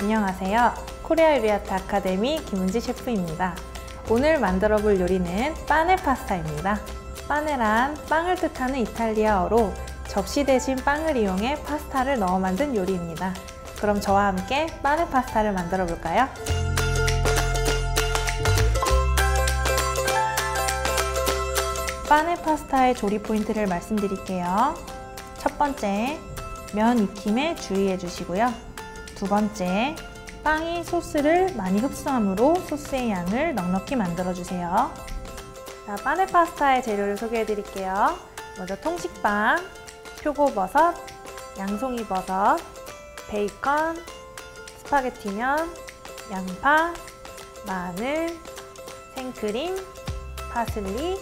안녕하세요. 코리아 요리 아트 아카데미 김은지 셰프입니다. 오늘 만들어 볼 요리는 빠네 파스타입니다. 빠네란 빵을 뜻하는 이탈리아어로 접시 대신 빵을 이용해 파스타를 넣어 만든 요리입니다. 그럼 저와 함께 빠네 파스타를 만들어 볼까요? 빠네 파스타의 조리 포인트를 말씀드릴게요. 첫 번째, 면 익힘에 주의해 주시고요. 두 번째, 빵이 소스를 많이 흡수하므로 소스의 양을 넉넉히 만들어 주세요. 자, 빠네 파스타의 재료를 소개해 드릴게요. 먼저 통식빵, 표고버섯, 양송이버섯, 베이컨, 스파게티면, 양파, 마늘, 생크림, 파슬리,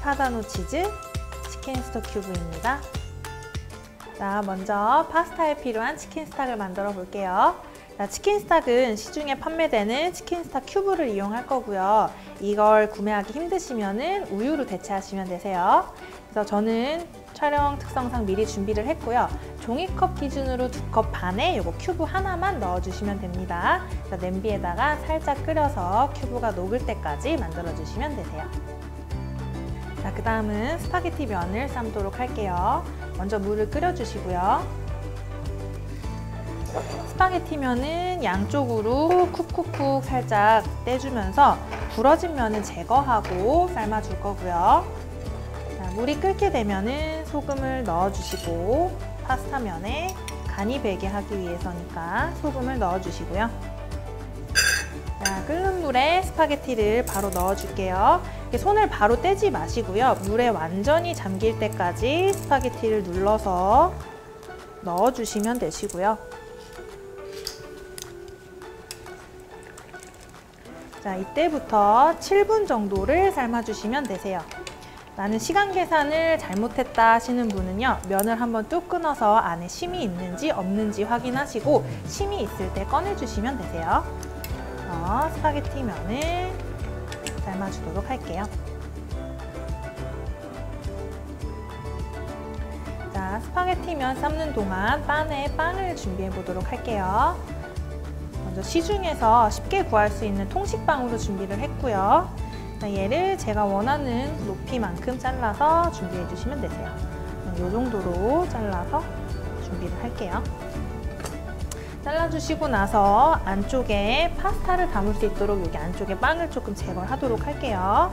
파다노 치즈, 치킨 스톡 큐브입니다. 자, 먼저 파스타에 필요한 치킨 스톡을 만들어 볼게요. 자, 치킨 스톡은 시중에 판매되는 치킨 스톡 큐브를 이용할 거고요. 이걸 구매하기 힘드시면 우유로 대체하시면 되세요. 그래서 저는 촬영 특성상 미리 준비를 했고요. 종이컵 기준으로 2컵 반에 요거 큐브 하나만 넣어주시면 됩니다. 그래서 냄비에다가 살짝 끓여서 큐브가 녹을 때까지 만들어 주시면 되세요. 자, 그 다음은 스파게티 면을 삶도록 할게요. 먼저 물을 끓여주시고요. 스파게티 면은 양쪽으로 쿡쿡쿡 살짝 떼주면서 부러진 면은 제거하고 삶아줄 거고요. 자, 물이 끓게 되면은 소금을 넣어주시고 파스타 면에 간이 배게 하기 위해서니까 소금을 넣어주시고요. 자, 끓는 물에 스파게티를 바로 넣어줄게요. 손을 바로 떼지 마시고요. 물에 완전히 잠길 때까지 스파게티를 눌러서 넣어주시면 되시고요. 자, 이때부터 7분 정도를 삶아주시면 되세요. 나는 시간 계산을 잘못했다 하시는 분은요, 면을 한번 뚝 끊어서 안에 심이 있는지 없는지 확인하시고 심이 있을 때 꺼내주시면 되세요. 스파게티 면을 삶아주도록 할게요. 자, 스파게티 면 삶는 동안 빠네 빵을 준비해 보도록 할게요. 먼저 시중에서 쉽게 구할 수 있는 통식빵으로 준비를 했고요. 자, 얘를 제가 원하는 높이만큼 잘라서 준비해 주시면 되세요. 이 정도로 잘라서 준비를 할게요. 잘라주시고 나서 안쪽에 파스타를 담을 수 있도록 여기 안쪽에 빵을 조금 제거를 하도록 할게요.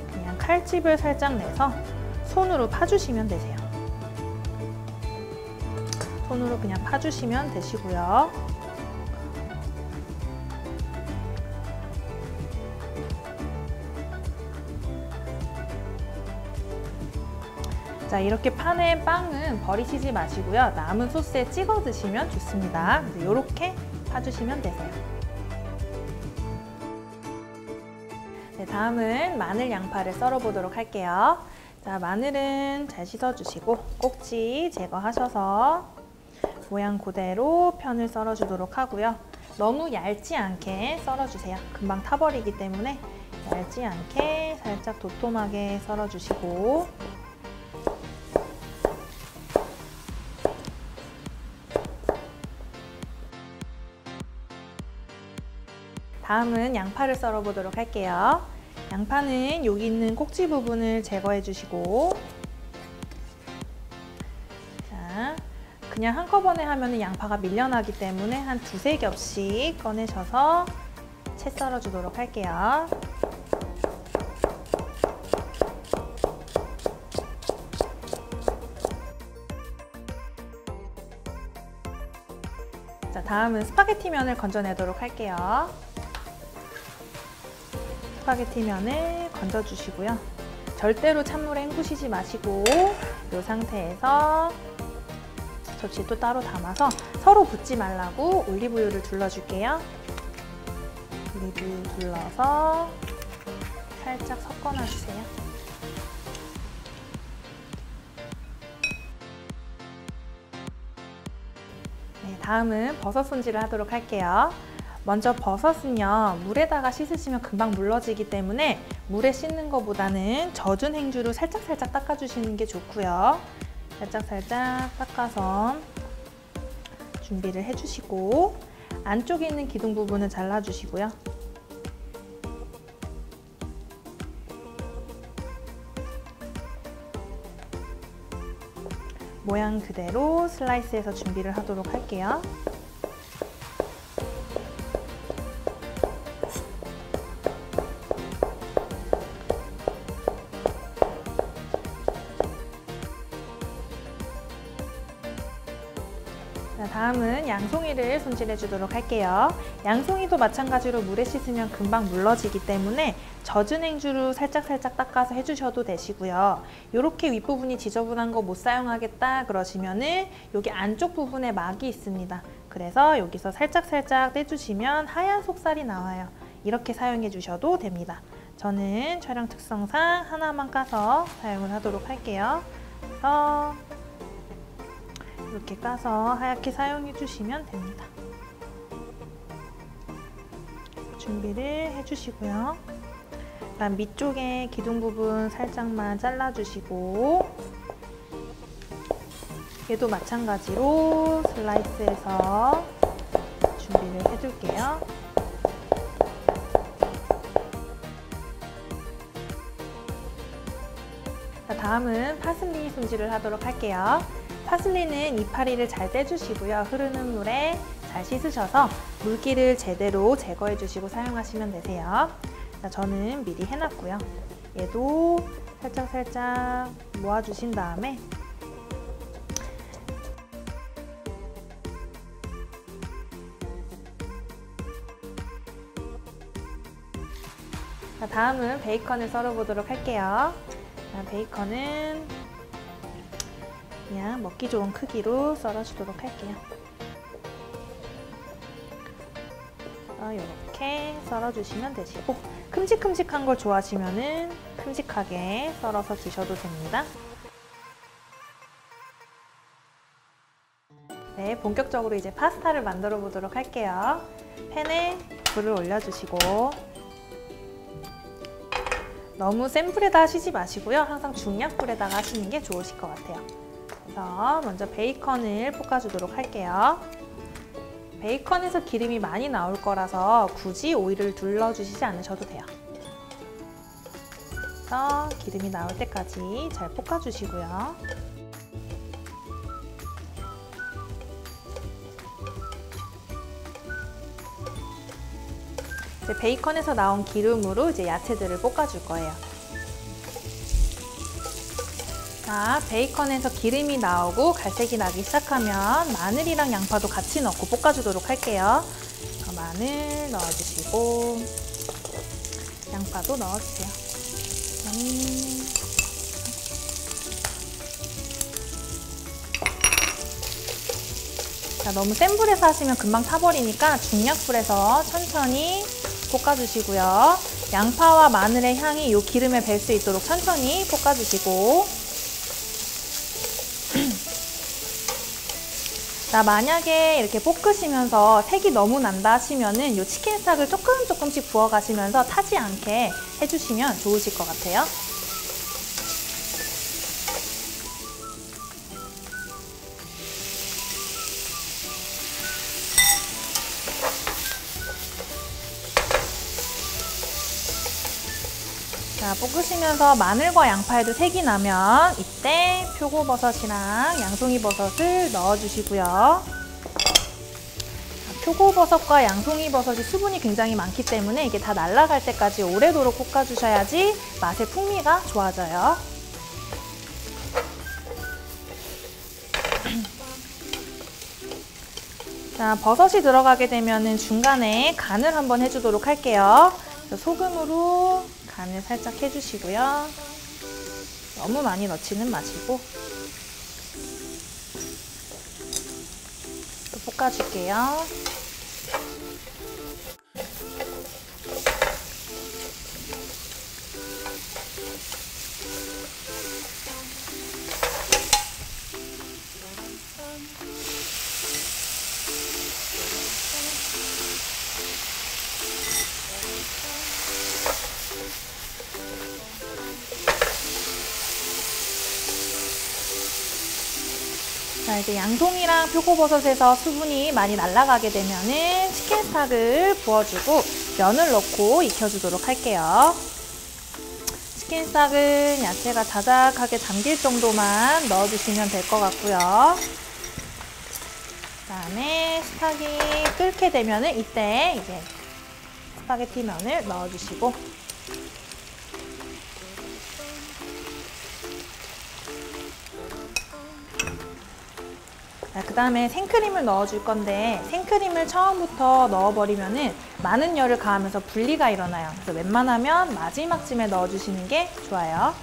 그냥 칼집을 살짝 내서 손으로 파주시면 되세요. 손으로 그냥 파주시면 되시고요. 자, 이렇게 파낸 빵은 버리시지 마시고요. 남은 소스에 찍어 드시면 좋습니다. 이렇게 파주시면 되세요. 네, 다음은 마늘 양파를 썰어 보도록 할게요. 자, 마늘은 잘 씻어주시고 꼭지 제거하셔서 모양 그대로 편을 썰어 주도록 하고요. 너무 얇지 않게 썰어 주세요. 금방 타버리기 때문에 얇지 않게 살짝 도톰하게 썰어 주시고, 다음은 양파를 썰어 보도록 할게요. 양파는 여기 있는 꼭지 부분을 제거해 주시고, 자, 그냥 한꺼번에 하면 양파가 밀려나기 때문에 한 2~3겹씩 꺼내셔서 채 썰어 주도록 할게요. 자, 다음은 스파게티 면을 건져내도록 할게요. 스파게티 면을 건져주시고요. 절대로 찬물에 헹구시지 마시고 이 상태에서 접시에 또 따로 담아서 서로 붙지 말라고 올리브유를 둘러줄게요. 올리브유 둘러서 살짝 섞어놔주세요. 네, 다음은 버섯 손질을 하도록 할게요. 먼저 버섯은요, 물에다가 씻으시면 금방 물러지기 때문에 물에 씻는 것보다는 젖은 행주로 살짝살짝 닦아주시는 게 좋고요. 살짝살짝 닦아서 준비를 해주시고 안쪽에 있는 기둥 부분은 잘라주시고요. 모양 그대로 슬라이스해서 준비를 하도록 할게요. 다음은 양송이를 손질해 주도록 할게요. 양송이도 마찬가지로 물에 씻으면 금방 물러지기 때문에 젖은 행주로 살짝살짝 닦아서 해주셔도 되시고요. 이렇게 윗부분이 지저분한 거 못 사용하겠다 그러시면은 여기 안쪽 부분에 막이 있습니다. 그래서 여기서 살짝살짝 떼주시면 하얀 속살이 나와요. 이렇게 사용해 주셔도 됩니다. 저는 촬영 특성상 하나만 까서 사용을 하도록 할게요. 그래서 이렇게 까서 하얗게 사용해 주시면 됩니다. 준비를 해주시고요. 그다음 밑쪽에 기둥 부분 살짝만 잘라주시고 얘도 마찬가지로 슬라이스해서 준비를 해줄게요. 다음은 파슬리 손질을 하도록 할게요. 파슬리는 이파리를 잘 떼주시고요. 흐르는 물에 잘 씻으셔서 물기를 제대로 제거해 주시고 사용하시면 되세요. 저는 미리 해놨고요. 얘도 살짝살짝 모아주신 다음에 다음은 베이컨을 썰어보도록 할게요. 베이컨은 그냥 먹기 좋은 크기로 썰어주도록 할게요. 이렇게 썰어주시면 되시고 큼직큼직한 걸 좋아하시면 큼직하게 썰어서 드셔도 됩니다. 네, 본격적으로 이제 파스타를 만들어 보도록 할게요. 팬에 불을 올려주시고 너무 센 불에다 하시지 마시고요. 항상 중약불에다가 하시는 게 좋으실 것 같아요. 그래서 먼저 베이컨을 볶아주도록 할게요. 베이컨에서 기름이 많이 나올 거라서 굳이 오일을 둘러주시지 않으셔도 돼요. 그래서 기름이 나올 때까지 잘 볶아주시고요. 이제 베이컨에서 나온 기름으로 이제 야채들을 볶아줄 거예요. 자, 베이컨에서 기름이 나오고 갈색이 나기 시작하면 마늘이랑 양파도 같이 넣고 볶아주도록 할게요. 마늘 넣어주시고 양파도 넣어주세요. 자, 너무 센 불에서 하시면 금방 타버리니까 중약불에서 천천히 볶아주시고요. 양파와 마늘의 향이 이 기름에 뵐 수 있도록 천천히 볶아주시고 자, 만약에 이렇게 볶으시면서 색이 너무 난다 하시면은 이 치킨스탁을 조금씩 부어가시면서 타지 않게 해주시면 좋으실 것 같아요. 자, 볶으시면서 마늘과 양파에도 색이 나면 이때 표고버섯이랑 양송이버섯을 넣어주시고요. 표고버섯과 양송이버섯이 수분이 굉장히 많기 때문에 이게 다 날아갈 때까지 오래도록 볶아주셔야지 맛의 풍미가 좋아져요. 자, 버섯이 들어가게 되면 중간에 간을 한번 해주도록 할게요. 소금으로 간을 살짝 해주시고요. 너무 많이 넣지는 마시고 또 볶아줄게요. 자, 이제 양송이랑 표고버섯에서 수분이 많이 날아가게 되면은 치킨 스톡을 부어주고 면을 넣고 익혀주도록 할게요. 치킨 스톡은 야채가 자작하게 잠길 정도만 넣어주시면 될 것 같고요. 그다음에 스톡이 끓게 되면은 이때 이제 스파게티 면을 넣어주시고 그 다음에 생크림을 넣어줄 건데 생크림을 처음부터 넣어버리면은 많은 열을 가하면서 분리가 일어나요. 그래서 웬만하면 마지막쯤에 넣어주시는 게 좋아요.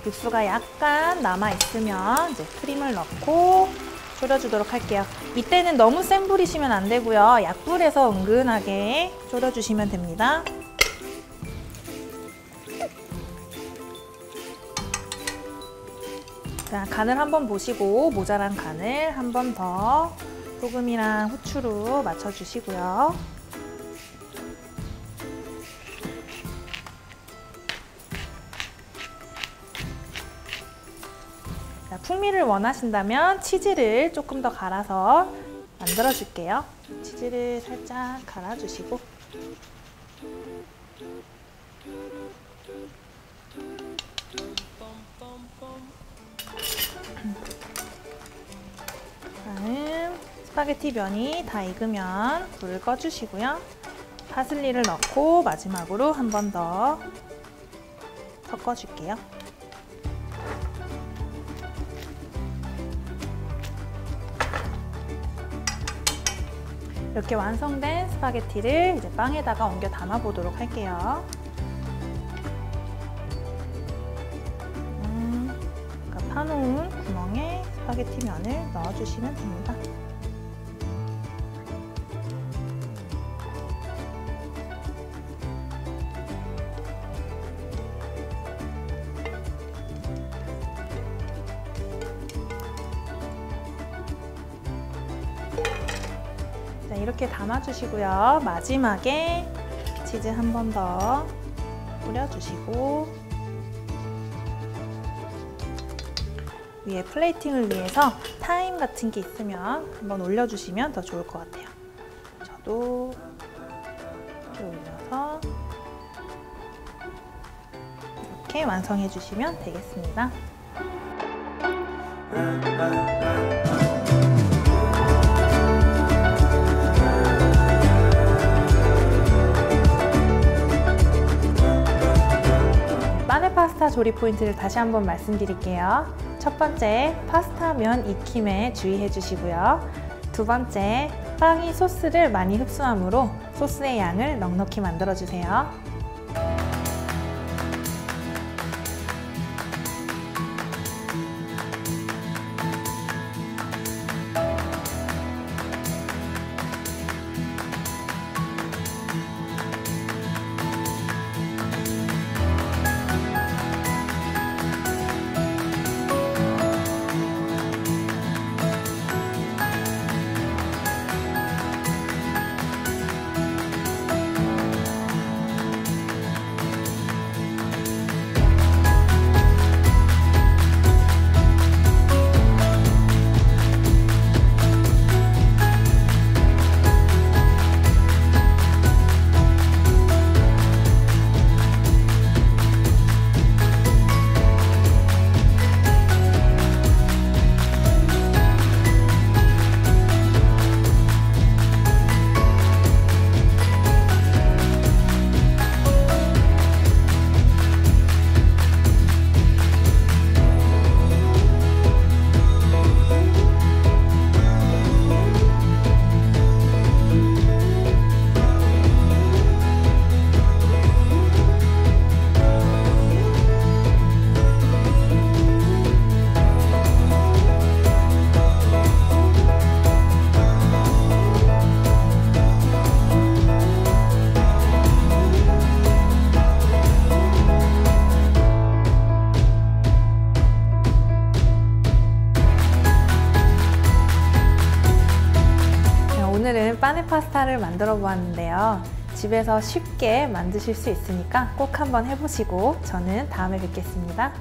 육수가 약간 남아있으면 이제 크림을 넣고 졸여주도록 할게요. 이때는 너무 센 불이시면 안 되고요. 약불에서 은근하게 졸여주시면 됩니다. 자, 간을 한번 보시고 모자란 간을 한 번 더 소금이랑 후추로 맞춰주시고요. 풍미를 원하신다면 치즈를 조금 더 갈아서 만들어 줄게요. 치즈를 살짝 갈아주시고 다음 스파게티 면이 다 익으면 불을 꺼주시고요. 파슬리를 넣고 마지막으로 한 번 더 섞어줄게요. 이렇게 완성된 스파게티를 이제 빵에다가 옮겨 담아 보도록 할게요. 아까 파놓은 구멍에 스파게티 면을 넣어주시면 됩니다. 자, 이렇게 담아주시고요. 마지막에 치즈 한 번 더 뿌려주시고 위에 플레이팅을 위해서 타임 같은 게 있으면 한번 올려주시면 더 좋을 것 같아요. 저도 이렇게 올려서 이렇게 완성해 주시면 되겠습니다. 마늘 파스타 조리 포인트를 다시 한번 말씀드릴게요. 첫 번째, 파스타 면 익힘에 주의해 주시고요. 두 번째, 빵이 소스를 많이 흡수하므로 소스의 양을 넉넉히 만들어 주세요. 오늘은 빠네 파스타를 만들어 보았는데요. 집에서 쉽게 만드실 수 있으니까 꼭 한번 해보시고 저는 다음에 뵙겠습니다.